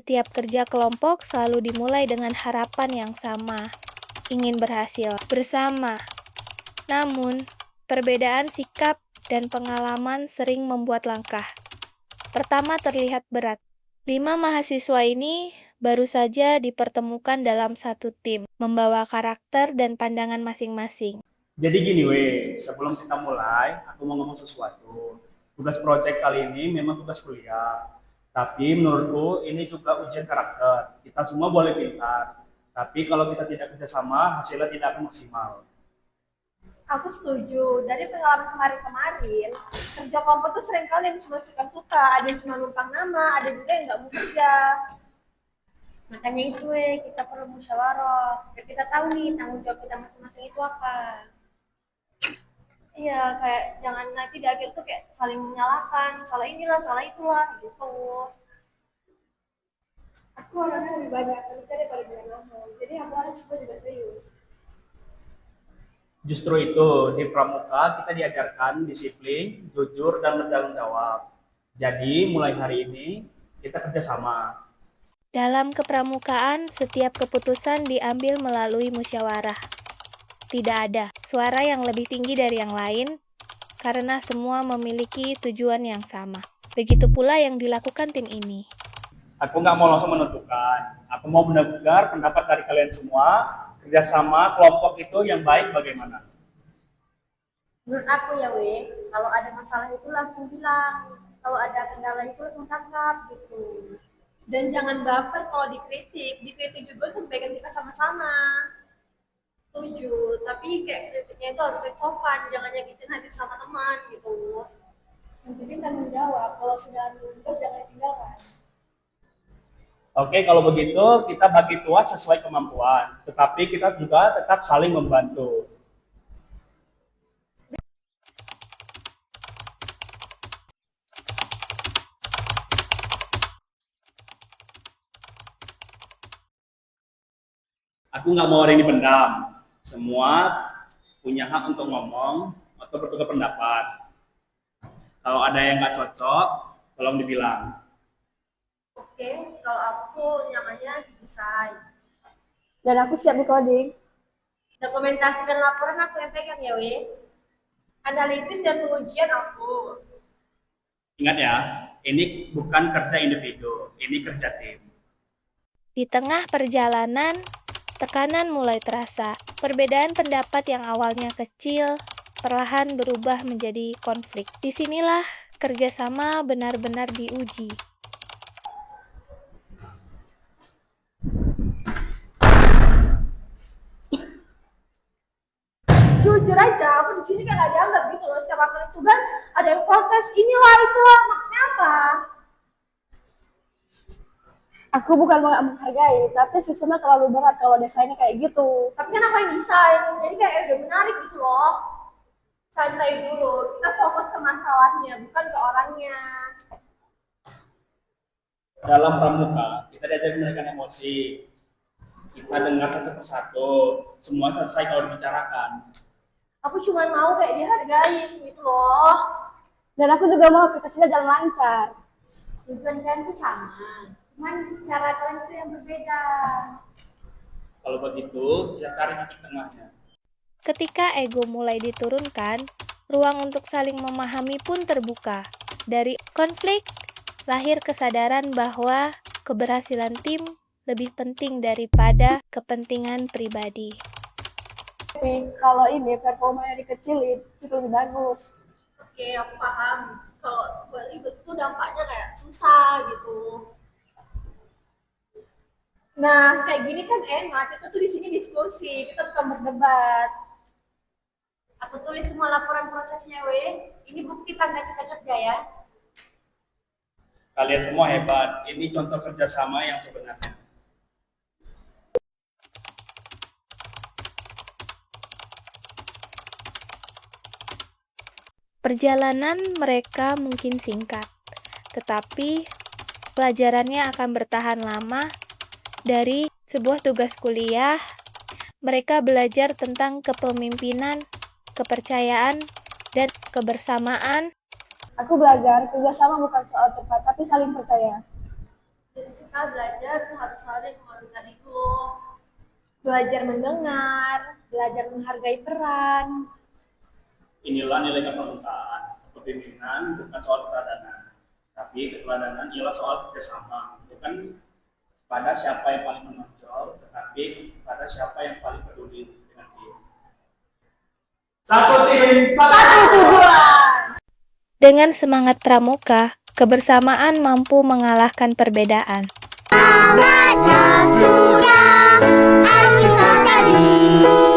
Setiap kerja kelompok selalu dimulai dengan harapan yang sama, ingin berhasil bersama. Namun, perbedaan sikap dan pengalaman sering membuat langkah pertama terlihat berat. 5 mahasiswa ini baru saja dipertemukan dalam satu tim, membawa karakter dan pandangan masing-masing. Jadi gini weh, sebelum kita mulai, aku mau ngomong sesuatu. Tugas project kali ini memang tugas kuliah. Tapi menurutku ini juga ujian karakter. Kita semua boleh pintar. Tapi kalau kita tidak kerjasama, hasilnya tidak akan maksimal. Aku setuju. Dari pengalaman kemarin-kemarin, kerja kelompok tuh sering kali yang cuma suka-suka. Ada yang cuma numpang nama, ada juga yang nggak mau kerja. Makanya itu kita perlu musyawarah. Biar kita tahu nih tanggung jawab kita masing-masing itu apa. Iya, kayak jangan nanti di akhir tuh kayak saling menyalahkan. Salah inilah, salah itulah, gitu. Aku orangnya lebih banyak kerja daripada banyak ngomong, jadi aku harus semua juga serius. Justru itu, di pramuka kita diajarkan disiplin, jujur, dan bertanggung jawab. Jadi mulai hari ini kita kerjasama. Dalam kepramukaan, setiap keputusan diambil melalui musyawarah. Tidak ada suara yang lebih tinggi dari yang lain, karena semua memiliki tujuan yang sama. Begitu pula yang dilakukan tim ini. Aku nggak mau langsung menentukan. Aku mau mendengar pendapat dari kalian semua. Kerjasama kelompok itu yang baik bagaimana? Menurut aku ya kalau ada masalah itu langsung bilang. Kalau ada kendala itu langsung tangkap gitu. Dan jangan baper kalau dikritik. Dikritik juga untuk kebaikan kita sama-sama. Setuju. Tapi kayak kritiknya itu harus yang sopan. Jangan nyakitin hati sama teman gitu. Yang penting tanggung jawab, kalau sudah ambil tugas jangan ditinggalkan. Oke, kalau begitu kita bagi tugas sesuai kemampuan. Tetapi kita juga tetap saling membantu. Aku nggak mau hari ini pendam. Semua punya hak untuk ngomong atau bertukar pendapat. Kalau ada yang nggak cocok, tolong dibilang. Oke, kalau aku nyamannya di desain. Dan aku siap di coding. Dokumentasi dan laporan aku yang pegang ya Analisis dan pengujian aku. Ingat ya, ini bukan kerja individu, ini kerja tim. Di tengah perjalanan, tekanan mulai terasa. Perbedaan pendapat yang awalnya kecil, perlahan berubah menjadi konflik. Disinilah kerjasama benar-benar diuji. Jujur aja, aku di sini kayak gak dianggap gitu loh. Setiap aku tugas ada yang protes, inilah itulah, maksudnya apa? Aku bukan nggak menghargai, tapi sistemnya terlalu berat kalau desainnya kayak gitu. Tapi kan aku yang desain, jadi kayak udah menarik gitu loh. Santai dulu, kita fokus ke masalahnya, bukan ke orangnya. Dalam pramuka, kita diajar mengendalikan emosi. Kita dengar satu persatu, semua selesai kalau dibicarakan. Aku cuma mau kayak dihargain gitu loh. Dan aku juga mau aplikasinya jalan lancar. Tujuan kalian itu sama. Cuman cara kalian itu yang berbeda. Kalau begitu, kita cari titik tengahnya. Ketika ego mulai diturunkan, ruang untuk saling memahami pun terbuka. Dari konflik, lahir kesadaran bahwa keberhasilan tim lebih penting daripada kepentingan pribadi. Tapi kalau ini performanya dikecilin, itu lebih bagus. Oke, aku paham. Kalau buat ribet itu dampaknya kayak susah gitu. Nah, kayak gini kan enak. Kita tuh di sini diskusi, kita bukan berdebat. Aku tulis semua laporan prosesnya Ini bukti tanda kita kerja ya. Kalian semua hebat, ini contoh kerjasama yang sebenarnya. Perjalanan mereka mungkin singkat, tetapi pelajarannya akan bertahan lama. Dari sebuah tugas kuliah, mereka belajar tentang kepemimpinan, kepercayaan, dan kebersamaan. Aku belajar kerjasama bukan soal cepat, tapi saling percaya. Maka belajar tuh harus saling mengeluarkan ego. Belajar mendengar, belajar menghargai peran. Inilah nilai kepemimpinan. Kepemimpinan bukan soal keteladanan, tapi keteladanan ialah soal kerjasama. Bukan pada siapa yang paling menonjol, tetapi pada siapa yang paling peduli dengan tim. Satu tim, satu tujuan. Dengan semangat pramuka, kebersamaan mampu mengalahkan perbedaan. Sudah, aku sekali.